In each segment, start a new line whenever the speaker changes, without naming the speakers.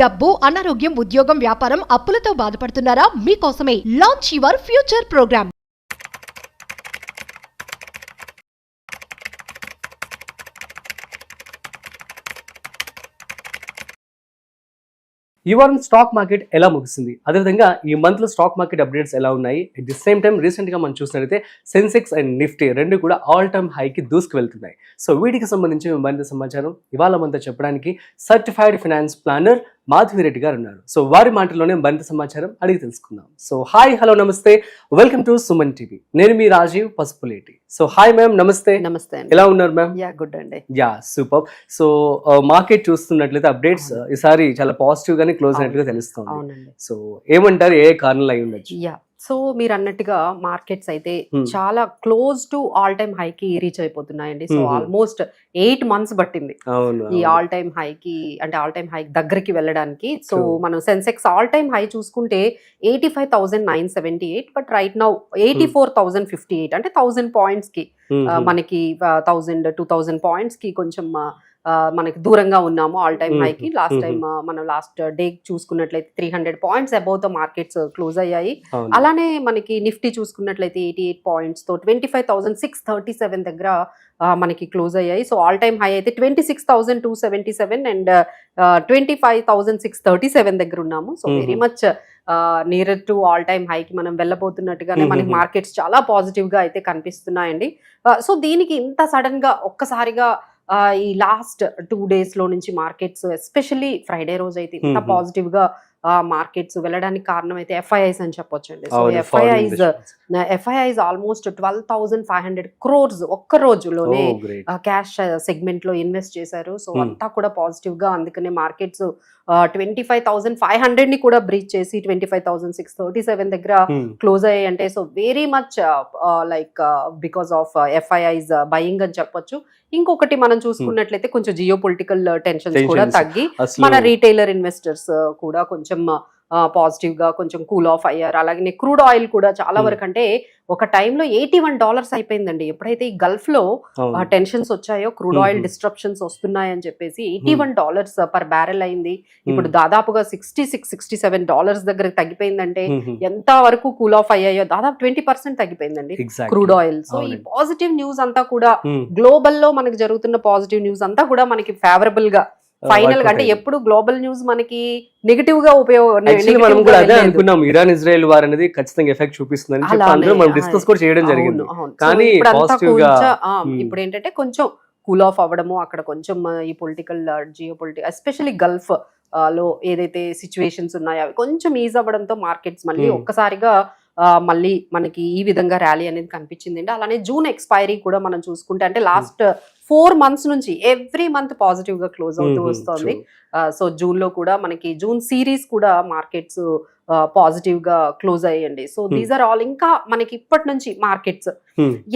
డబ్బు, అనారోగ్యం, ఉద్యోగం, వ్యాపారం, అప్పులతో బాధపడుతున్నారా? మీకోసమే లాంచ్ యువర్ ఫ్యూచర్ ప్రోగ్రామ్.
ఈ వారం స్టాక్ మార్కెట్ ఎలా ముగిసింది, అదేవిధంగా ఈ మంత్లో స్టాక్ మార్కెట్ అప్డేట్స్ ఎలా ఉన్నాయి, అట్ ది సేమ్ టైం రీసెంట్గా మనం చూసినట్లయితే సెన్సెక్స్ అండ్ నిఫ్టీ రెండు కూడా ఆల్ టైమ్ హైకి దూసుకు వెళ్తున్నాయి. సో వీటికి సంబంధించి మరింత సమాచారం ఇవాళ మనతో చెప్పడానికి certified finance planner Madhavi Reddy garu ఉన్నారు. సో వారి మాటల్లోనే మరింత సమాచారం అడిగి తెలుసుకుందాం. సో హాయ్, హలో, నమస్తే, వెల్కమ్ టు సుమన్ టీవీ. నేను మీ Rajeev Pasupuleti. So hi ma'am, నమస్తే.
నమస్తే,
ఎలా ఉన్నారు మ్యామ్?
యా గుడ్ అండి.
Yeah super. సో మార్కెట్ చూస్తున్నట్లయితే అప్డేట్స్ ఈసారి చాలా పాజిటివ్ గానే క్లోజ్ అయినట్టుగా తెలుస్తుంది. సో ఏమంటారు, ఏ కారణాలు అయి ఉండొచ్చు?
యా సో మీరు అన్నట్టుగా మార్కెట్స్ అయితే చాలా close to all time high కి రీచ్ అయిపోతున్నాయండి. సో ఆల్మోస్ట్ 8 months పట్టింది ఈ ఆల్ టైమ్ హై కి, అంటే ఆల్ టైమ్ హై దగ్గరికి వెళ్ళడానికి. సో మనం సెన్సెక్స్ ఆల్ టైమ్ హై చూసుకుంటే 85,978, బట్ రైట్ నౌ 84,058, అంటే 1000 points కి మనకి 1000-2000 points కి కొంచెం మనకి దూరంగా ఉన్నాము ఆల్ టైమ్ హైకి. లాస్ట్ టైం మనం లాస్ట్ డే చూసుకున్నట్లయితే 300 points అబౌవ్ తో మార్కెట్స్ క్లోజ్ అయ్యాయి. అలానే మనకి నిఫ్టీ చూసుకున్నట్లయితే 88 points తో 25,637 దగ్గర మనకి క్లోజ్ అయ్యాయి. సో ఆల్ టైమ్ హై అయితే 26,277 అండ్ 25,637 దగ్గర ఉన్నాము. So very much near to all time హైకి మనం వెళ్ళబోతున్నట్టుగానే మనకి మార్కెట్స్ చాలా పాజిటివ్ గా అయితే కనిపిస్తున్నాయండి. సో దీనికి ఇంత సడన్ గా ఒక్కసారిగా ఈ లాస్ట్ 2 days లో నుంచి మార్కెట్స్ ఎస్పెషల్లీ ఫ్రైడే రోజు అయితే ఇంత పాజిటివ్ గా మార్కెట్స్ వెళ్ళడానికి కారణం అయితే ఎఫ్ఐఐస్ అని చెప్పొచ్చండి. సో ఎఫ్ఐఐస్ ఆల్మోస్ట్ 12,500 crores ఒక్క రోజులోనే క్యాష్ సెగ్మెంట్ లో ఇన్వెస్ట్ చేశారు. సో అంతా కూడా పాజిటివ్ గా, అందుకనే మార్కెట్స్ 25,500 ని కూడా బ్రీచ్ చేసి 25,637 దగ్గర క్లోజ్ అయ్యాయి. అంటే so very much like because of FIIs buying అని చెప్పొచ్చు. ఇంకొకటి మనం చూసుకున్నట్లయితే కొంచెం జియో పొలిటికల్ టెన్షన్స్ కూడా తగ్గి మన రీటైలర్ ఇన్వెస్టర్స్ కూడా కొంచెం పాజిటివ్ గా కొంచెం కూల్ ఆఫ్ అయ్యారు. అలాగే క్రూడ్ ఆయిల్ కూడా చాలా వరకు, అంటే ఒక టైంలో $81 అయిపోయిందండి. ఎప్పుడైతే ఈ గల్ఫ్ లో టెన్షన్స్ వచ్చాయో, క్రూడ్ ఆయిల్ డిస్ట్రప్షన్స్ వస్తున్నాయని చెప్పేసి $81 per barrel అయింది. ఇప్పుడు దాదాపుగా $66-67 దగ్గర తగ్గిపోయిందంటే ఎంత వరకు కూల్ ఆఫ్ అయ్యాయో దాదాపు 20% తగ్గిపోయిందండి క్రూడ్ ఆయిల్. సో ఈ పాజిటివ్ న్యూస్ అంతా కూడా గ్లోబల్ లో మనకి జరుగుతున్న పాజిటివ్ న్యూస్ అంతా కూడా మనకి ఫేవరబుల్ గా ఫైనల్ గా, అంటే ఎప్పుడు గ్లోబల్ న్యూస్ మనకి నెగటివ్ గా
అనుకున్నాం. ఇరాన్ ఇజ్రాయెల్ వార్ అనేది ఖచ్చితంగా ఎఫెక్ట్ చూపిస్తుందని మనం డిస్కస్ కూడా చేయడం జరిగింది. కానీ
ఇప్పుడు ఏంటంటే కొంచెం కూల్ ఆఫ్ అవ్వడము, అక్కడ కొంచెం ఈ political geo political especially Gulf లో ఏదైతే సిచ్యువేషన్స్ ఉన్నాయో అవి కొంచెం ఈజ్ అవ్వడంతో మార్కెట్స్ మళ్ళీ ఒక్కసారిగా మళ్ళీ మనకి ఈ విధంగా ర్యాలీ అనేది కనిపించింది. అలానే జూన్ ఎక్స్పైరీ కూడా మనం చూసుకుంటే, అంటే లాస్ట్ 4 months నుంచి ఎవ్రీ మంత్ పాజిటివ్ గా క్లోజ్ అవుతూ వస్తుంది. సో జూన్ లో కూడా మనకి జూన్ సిరీస్ కూడా మార్కెట్స్ పాజిటివ్ గా క్లోజ్ అయ్యండి. So these are all. ఇంకా మనకి ఇప్పటి నుంచి మార్కెట్స్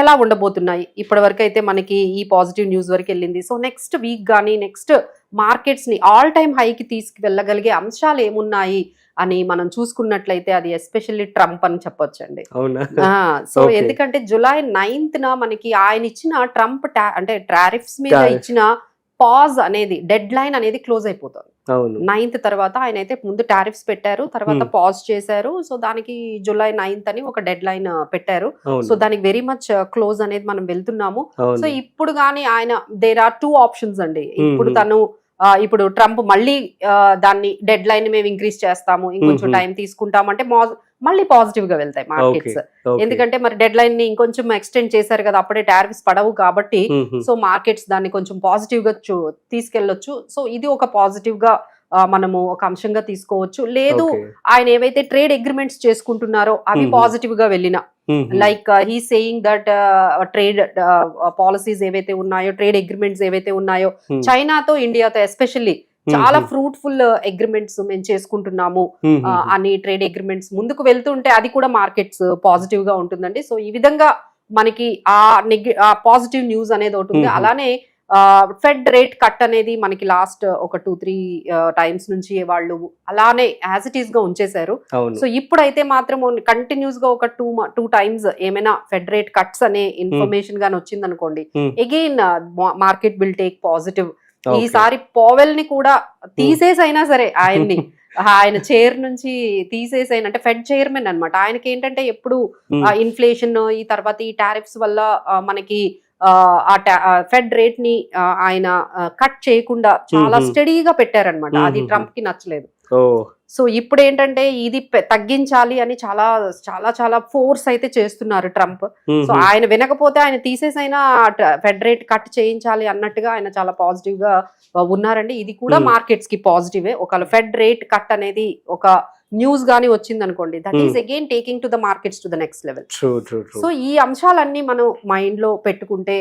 ఎలా ఉండబోతున్నాయి, ఇప్పటి వరకు అయితే మనకి ఈ పాజిటివ్ న్యూస్ వరకు వెళ్ళింది. సో నెక్స్ట్ వీక్ గానీ నెక్స్ట్ మార్కెట్స్ ని ఆల్ టైమ్ హైకి తీసుకువెళ్ళగలిగే అంశాలు ఏమున్నాయి అని మనం చూసుకున్నట్లయితే అది ఎస్పెషల్లీ ట్రంప్ అని చెప్పొచ్చండి. సో ఎందుకంటే July 9th మనకి ఆయన ఇచ్చిన ట్రంప్ అంటే టారిఫ్స్ మీద ఇచ్చిన పాజ్ అనేది డెడ్ లైన్ అనేది క్లోజ్ అయిపోతుంది. 9th తర్వాత ఆయన అయితే ముందు టారిఫ్స్ పెట్టారు, తర్వాత పాజ్ చేశారు. సో దానికి July 9th అని ఒక డెడ్ లైన్ పెట్టారు. సో దానికి వెరీ మచ్ క్లోజ్ అనేది మనం వెళ్తున్నాము. సో ఇప్పుడు కానీ ఆయన దేర్ ఆర్ 2 options అండి. ఇప్పుడు ట్రంప్ మళ్ళీ దాన్ని డెడ్ లైన్ మేము ఇంక్రీజ్ చేస్తాము, ఇంకొంచెం టైం తీసుకుంటాం అంటే మళ్ళీ పాజిటివ్ గా వెళ్తాయి మార్కెట్స్. ఎందుకంటే మరి డెడ్ లైన్ ని ఇంకొంచెం ఎక్స్టెండ్ చేశారు కదా, అప్పుడే టారిఫ్స్ పడవు కాబట్టి. సో మార్కెట్స్ దాన్ని కొంచెం పాజిటివ్ గా తీసుకెళ్లొచ్చు. సో ఇది ఒక పాజిటివ్ గా మనము ఒక అంశంగా తీసుకోవచ్చు. లేదు ఆయన ఏవైతే ట్రేడ్ అగ్రిమెంట్స్ చేసుకుంటున్నారో అవి పాజిటివ్ గా వెళ్ళిన, like he saying that trade policies ఏవైతే ఉన్నాయో, ట్రేడ్ అగ్రిమెంట్స్ ఏవైతే ఉన్నాయో చైనాతో ఇండియాతో ఎస్పెషల్లీ చాలా ఫ్రూట్ఫుల్ అగ్రిమెంట్స్ మేము చేసుకుంటున్నాము అని ట్రేడ్ అగ్రిమెంట్స్ ముందుకు వెళ్తుంటే అది కూడా మార్కెట్స్ పాజిటివ్ గా ఉంటుందండి. సో ఈ విధంగా మనకి ఆ పాజిటివ్ న్యూస్ అనేది ఒకటి ఉంది. అలానే ఫెడ్ రేట్ కట్ అనేది మనకి లాస్ట్ ఒక 2-3 times నుంచి వాళ్ళు అలానే యాజ్ ఇట్ ఈస్ గా ఉంచేశారు. సో ఇప్పుడైతే మాత్రం కంటిన్యూస్ గా ఒక 2 times ఏమైనా ఫెడ్ రేట్ కట్స్ అనే ఇన్ఫర్మేషన్ గాని వచ్చింది అనుకోండి, again market will take positive ఈసారి పోవెల్ ని కూడా తీసేసైనా సరే ఆయన్ని ఆయన చైర్ నుంచి తీసేసైనా, అంటే ఫెడ్ చైర్మన్ అన్నమాట. ఆయనకి ఏంటంటే ఎప్పుడు ఇన్ఫ్లేషన్, ఈ తర్వాత ఈ టారిఫ్స్ వల్ల మనకి ఫెడ్ రేట్ ని ఆయన కట్ చేయకుండా చాలా స్టడీగా పెట్టారనమాట. అది ట్రంప్ కి నచ్చలేదు. సో ఇప్పుడు ఏంటంటే ఇది తగ్గించాలి అని చాలా చాలా చాలా ఫోర్స్ అయితే చేస్తున్నారు ట్రంప్. సో ఆయన వినకపోతే ఆయన తీసేసైనా ఫెడ్ రేట్ కట్ చేయించాలి అన్నట్టుగా ఆయన చాలా పాజిటివ్ గా ఉన్నారండి. ఇది కూడా మార్కెట్స్ కి పాజిటివే. ఒకవేళ ఫెడ్ రేట్ కట్ అనేది ఒక న్యూస్ గానీ వచ్చింది అనుకోండి, that is again taking to the markets to the next level. So ఈ అంశాలన్నీ మనం మైండ్ లో పెట్టుకుంటే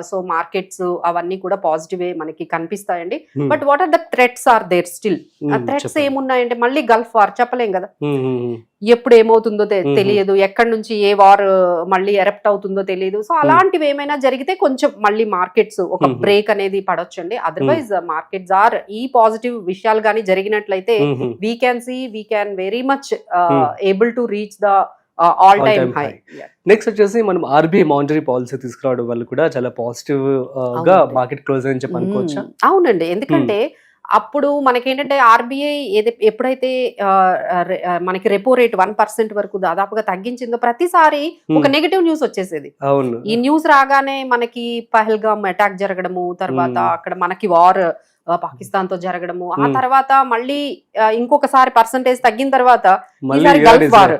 సో మార్కెట్స్ అవన్నీ కూడా పాజిటివే మనకి కనిపిస్తాయండి. But what are the threats are there still? ఆ థ్రెట్స్ ఏమున్నాయంటే మళ్ళీ గల్ఫ్ వార్ చెప్పలేం కదా, ఎప్పుడు ఏమవుతుందో తెలియదు, ఎక్కడి నుంచి ఏ వార్ మళ్ళీ ఎరప్ట్ అవుతుందో తెలియదు. సో అలాంటివి ఏమైనా జరిగితే కొంచెం మళ్ళీ మార్కెట్స్ ఒక బ్రేక్ అనేది పడొచ్చండి. అదర్వైజ్ మార్కెట్స్ ఆర్ ఈ పాజిటివ్ విషయాలు కానీ జరిగినట్లయితే we can very much able to reach the all time high.
Next వచ్చేసి మనం ఆర్బీఐ మానిటరీ పాలసీ తీసుకురావడం వల్ల కూడా చాలా పాజిటివ్ గా మార్కెట్ క్లోజ్ అని చెప్పి అనుకోవచ్చా?
అవునండి, ఎందుకంటే అప్పుడు మనకేంటంటే ఆర్బీఐ ఎప్పుడైతే మనకి రెపో రేట్ 1% వరకు దాదాపుగా తగ్గించిందో ప్రతిసారి ఒక నెగటివ్ న్యూస్ వచ్చేసేది. ఈ న్యూస్ రాగానే మనకి పహల్గామ్ అటాక్ జరగడము, తర్వాత అక్కడ మనకి వార్ పాకిస్తాన్ తో జరగడము, ఆ తర్వాత మళ్ళీ ఇంకొకసారి పర్సంటేజ్ తగ్గిన తర్వాత ఈసారి గల్ఫ్ వార్.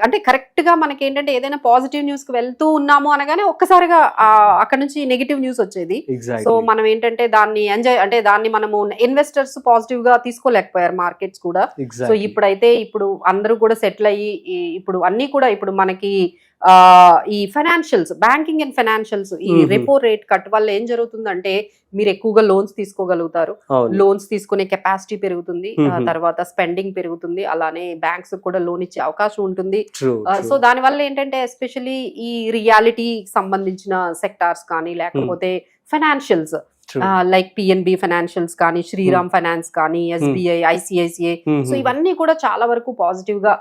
అంటే కరెక్ట్ గా మనకి ఏంటంటే ఏదైనా పాజిటివ్ న్యూస్ కి వెళ్తూ ఉన్నాము అనగానే ఒక్కసారిగా అక్కడ నుంచి నెగటివ్ న్యూస్ వచ్చేది. సో మనం ఏంటంటే దాన్ని ఎంజాయ్, అంటే దాన్ని మనము ఇన్వెస్టర్స్ పాజిటివ్ గా తీసుకోలేకపోయారు మార్కెట్స్ కూడా. సో ఇప్పుడైతే ఇప్పుడు అందరూ కూడా సెటిల్ అయ్యి ఇప్పుడు అన్ని కూడా ఇప్పుడు మనకి ఈ ఫైనాన్షియల్స్, బ్యాంకింగ్ అండ్ ఫైనాన్షియల్స్, ఈ రెపో రేట్ కట్ వల్ల ఏం జరుగుతుందంటే మీరు ఎక్కువగా లోన్స్ తీసుకోగలుగుతారు, లోన్స్ తీసుకునే కెపాసిటీ పెరుగుతుంది, తర్వాత స్పెండింగ్ పెరుగుతుంది, అలానే బ్యాంక్స్ కూడా లోన్ ఇచ్చే అవకాశం ఉంటుంది. సో దాని వల్ల ఏంటంటే ఎస్పెషల్లీ ఈ రియాలిటీ సంబంధించిన సెక్టార్స్ కానీ లేకపోతే ఫైనాన్షియల్స్ లైక్ పిఎన్బి ఫైనాన్షియల్స్ కానీ, శ్రీరామ్ ఫైనాన్స్ కానీ, ఎస్బీఐ, ఐసిఐసిఐ, సో ఇవన్నీ కూడా చాలా వరకు పాజిటివ్ గా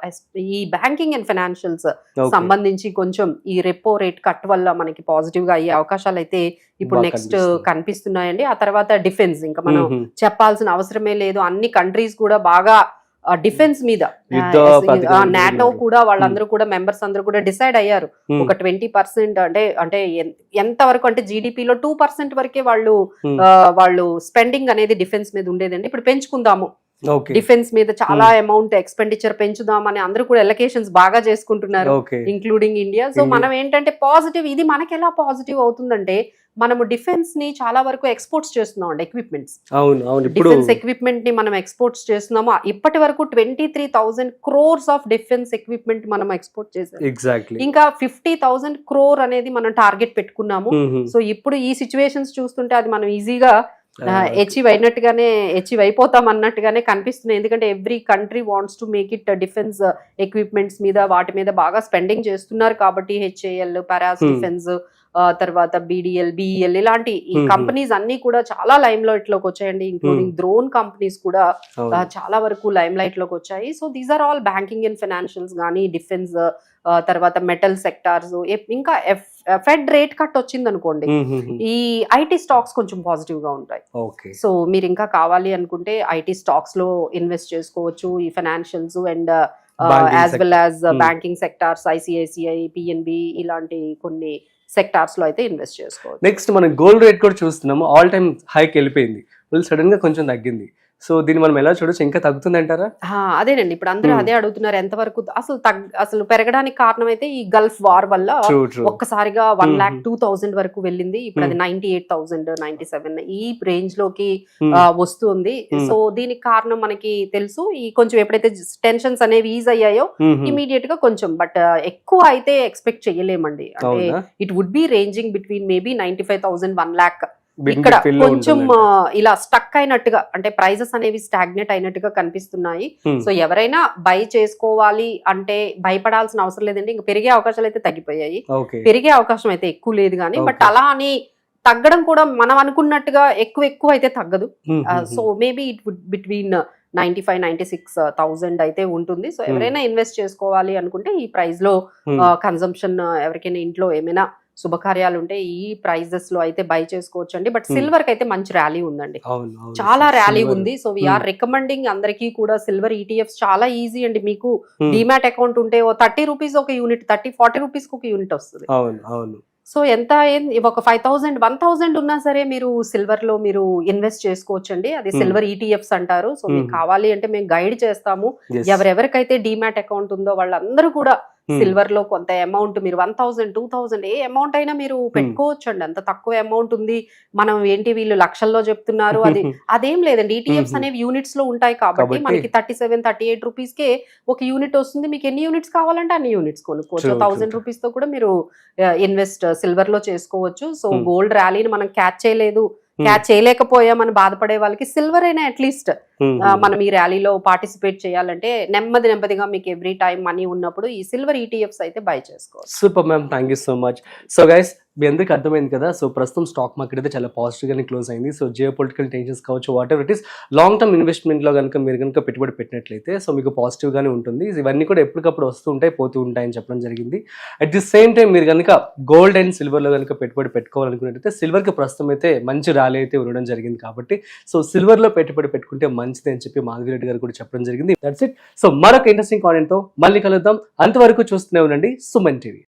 ఈ బ్యాంకింగ్ అండ్ ఫైనాన్షియల్స్ సంబంధించి కొంచెం ఈ రెపో రేట్ కట్ వల్ల మనకి పాజిటివ్ గా అయ్యే అవకాశాలు అయితే ఇప్పుడు నెక్స్ట్ కనిపిస్తున్నాయండి. ఆ తర్వాత డిఫెన్స్ ఇంకా మనం చెప్పాల్సిన అవసరమే లేదు. అన్ని కంట్రీస్ కూడా బాగా డిఫెన్స్ మీద, నాటో కూడా వాళ్ళందరూ కూడా మెంబర్స్ అందరూ కూడా డిసైడ్ అయ్యారు ఒక 20% అంటే ఎంత వరకు అంటే జీడిపిలో 2% వరకే వాళ్ళు స్పెండింగ్ అనేది డిఫెన్స్ మీద ఉండేదండి. ఇప్పుడు పెంచుకుందాము, డిఫెన్స్ మీద చాలా అమౌంట్ ఎక్స్పెండిచర్ పెంచుదామని అందరూ కూడా ఎలకేషన్స్ బాగా చేసుకుంటున్నారు, ఇంక్లూడింగ్ ఇండియా. సో మనం ఏంటంటే పాజిటివ్, ఇది మనకి ఎలా పాజిటివ్ అవుతుందంటే మనము డిఫెన్స్ ని చాలా వరకు ఎక్స్పోర్ట్స్ చేస్తున్నాం అండి, ఎక్విప్మెంట్స్. డిఫెన్స్ ఎక్విప్మెంట్ ని మనం ఎక్స్పోర్ట్స్ చేస్తున్నాము. ఇప్పటి వరకు 23,000 crores ఆఫ్ డిఫెన్స్ ఎక్విప్మెంట్ మనం ఎక్స్పోర్ట్ చేసాం. ఇంకా 50,000 crore అనేది మనం టార్గెట్ పెట్టుకున్నాము. సో ఇప్పుడు ఈ సిచ్యువేషన్స్ చూస్తుంటే అది మనం ఈజీగా అచీవ్ అయిపోతాం అన్నట్టుగానే కనిపిస్తున్నాయి. ఎందుకంటే every country wants to make it defence equipments మీద, వాటి మీద బాగా స్పెండింగ్ చేస్తున్నారు కాబట్టి హెచ్ఏఎల్, పారాస్ డిఫెన్స్, తర్వాత బిడిఎల్, బిఈఎల్ ఇలాంటి ఈ కంపెనీస్ అన్ని కూడా చాలా లైమ్ లైట్ లోకి వచ్చాయండి. ఇంక్లూడింగ్ డ్రోన్ కంపెనీస్ కూడా చాలా వరకు లైమ్ లైట్ లోకి వచ్చాయి. So these are all banking and financials కానీ, డిఫెన్స్, తర్వాత మెటల్ సెక్టార్స్. ఇంకా ఫెడ్ రేట్ కట్ వచ్చింది అనుకోండి, ఈ ఐటీ స్టాక్స్ కొంచెం పాజిటివ్ గా ఉంటాయి. సో మీరు ఇంకా కావాలి అనుకుంటే ఐటీ స్టాక్స్ లో ఇన్వెస్ట్ చేసుకోవచ్చు. ఈ financials and as well as banking sectors, ICICI, PNB ఇలాంటి కొన్ని సెక్టార్స్ లో అయితే ఇన్వెస్ట్ చేసుకోవచ్చు.
నెక్స్ట్ మనం గోల్డ్ రేట్ కూడా చూస్తున్నాము, ఆల్ టైమ్ హైక్ వెళ్ళిపోయింది, సడన్ గా కొంచెం తగ్గింది. సో దీన్ని మనం ఎలా చూడొచ్చు, ఇంకా తగ్గుతుంది అంటారా?
అదేనండి, ఇప్పుడు అందరూ అదే అడుగుతున్నారు, ఎంతవరకు అసలు పెరగడానికి కారణం అయితే ఈ గల్ఫ్ వార్ వల్ల ఒక్కసారిగా 1,02,000 వరకు వెళ్ళింది. ఇప్పుడు అది 98,000, 97 ఈ రేంజ్ లోకి వస్తుంది. సో దీనికి కారణం మనకి తెలుసు. ఈ కొంచెం ఎప్పుడైతే టెన్షన్స్ అనేవి ఈజ్ అయ్యాయో ఇమీడియట్ గా కొంచెం, బట్ ఎక్కువ అయితే ఎక్స్పెక్ట్ చెయ్యలేమండి. అంటే it would be ranging between maybe 95,000, 1 lakh. ఇక్కడ కొంచెం ఇలా స్టక్ అయినట్టుగా, అంటే ప్రైజెస్ అనేవి స్టాగ్నేట్ అయినట్టుగా కనిపిస్తున్నాయి. సో ఎవరైనా బై చేసుకోవాలి అంటే భయపడాల్సిన అవసరం లేదండి. ఇంకా పెరిగే అవకాశాలు అయితే తగ్గిపోయాయి, పెరిగే అవకాశం అయితే ఎక్కువ లేదు కానీ, బట్ అలా అని తగ్గడం కూడా మనం అనుకున్నట్టుగా ఎక్కువ అయితే తగ్గదు. So maybe it would between 95,000-96,000 అయితే ఉంటుంది. సో ఎవరైనా ఇన్వెస్ట్ చేసుకోవాలి అనుకుంటే ఈ ప్రైస్ లో కన్సంప్షన్, ఎవరికైనా ఇంట్లో ఏమైనా శుభకార్యాలు ఉంటే ఈ ప్రైజెస్ లో అయితే బై చేసుకోవచ్చు అండి. బట్ సిల్వర్ కి అయితే మంచి ర్యాలీ ఉందండి,
అవును అవును
చాలా ర్యాలీ
Silver.
ఉంది. సో వీఆర్ రికమెండింగ్ అందరికీ కూడా సిల్వర్ ఈటీఎఫ్స్ చాలా ఈజీ అండి. మీకు డిమాట్ అకౌంట్ ఉంటే ఓ 30 రూపీస్ ఒక యూనిట్, 40 రూపీస్ ఒక యూనిట్ వస్తుంది.
అవును అవును
సో ఎంత ఒక 5000 1000 ఉన్నా సరే మీరు సిల్వర్ లో మీరు ఇన్వెస్ట్ చేసుకోవచ్చు అండి. అది సిల్వర్ ఈటీఎఫ్స్ అంటారు. సో మీకు కావాలి అంటే మేము గైడ్ చేస్తాము.
Yes.
ఎవరెవరికైతే డిమాట్ అకౌంట్ ఉందో వాళ్ళందరూ కూడా సిల్వర్ లో కొంత అమౌంట్ మీరు 1000 2000 ఏ అమౌంట్ అయినా మీరు పెట్టుకోవచ్చు అండి. అంత తక్కువ అమౌంట్ ఉంది, మనం ఏంటి వీళ్ళు లక్షల్లో చెప్తున్నారు, అది అదేం లేదండి. ఈటీఎఫ్స్ అనేవి యూనిట్స్ లో ఉంటాయి కాబట్టి మనకి 37-38 రూపీస్ కే ఒక యూనిట్ వస్తుంది. మీకు ఎన్ని యూనిట్స్ కావాలంటే అన్ని యూనిట్స్ కొనుక్కోవచ్చు. 1000 రూపీస్ తో కూడా మీరు ఇన్వెస్ట్ సిల్వర్ లో చేసుకోవచ్చు. సో గోల్డ్ ర్యాలీని మనం క్యాచ్ చేయలేకపోయామని బాధపడే వాళ్ళకి సిల్వర్ అయినా అట్లీస్ట్ మనం ఈ ర్యాలీలో పార్టిసిపేట్ చేయాలంటే నెమ్మదిగా మీకు ఎవ్రీ టైం మనీ ఉన్నప్పుడు ఈ సిల్వర్ ఈటీఎఫ్స్ అయితే బై చేసుకోవచ్చు.
Super ma'am, thank you so much. So guys, మీ అందరికీ అర్థమైంది కదా. సో ప్రస్తుతం స్టాక్ మార్కెట్ అయితే చాలా పాజిటివ్గానే క్లోజ్ అయింది. సో జియో పొలిటికల్ టెన్షన్స్ కావచ్చు, whatever it is, long term ఇన్వెస్ట్మెంట్లో కనుక మీరు కనుక పెట్టుబడి పెట్టినట్లయితే సో మీకు పాజిటివ్గానే ఉంటుంది. ఇవన్నీ కూడా ఎప్పటికప్పుడు వస్తూ ఉంటాయి, పోతూ ఉంటాయని చెప్పడం జరిగింది. అట్ ది సేమ్ టైం మీరు కనుక గోల్డ్ అండ్ సిల్వర్లో కనుక పెట్టుబడి పెట్టుకోవాలనుకున్నట్టయితే సిల్వర్కి ప్రస్తుతం అయితే మంచి ర్యాలీ అయితే ఉండడం జరిగింది కాబట్టి సో సిల్వర్లో పెట్టుబడి పెట్టుకుంటే మంచిది అని చెప్పి మాధవి రెడ్డి గారు కూడా చెప్పడం జరిగింది. That's it. సో మరొక ఇంట్రెస్టింగ్ కాంటెంట్తో మళ్ళీ కలుద్దాం. అంతవరకు చూస్తూనే ఉండండి సుమన్ టీవీ.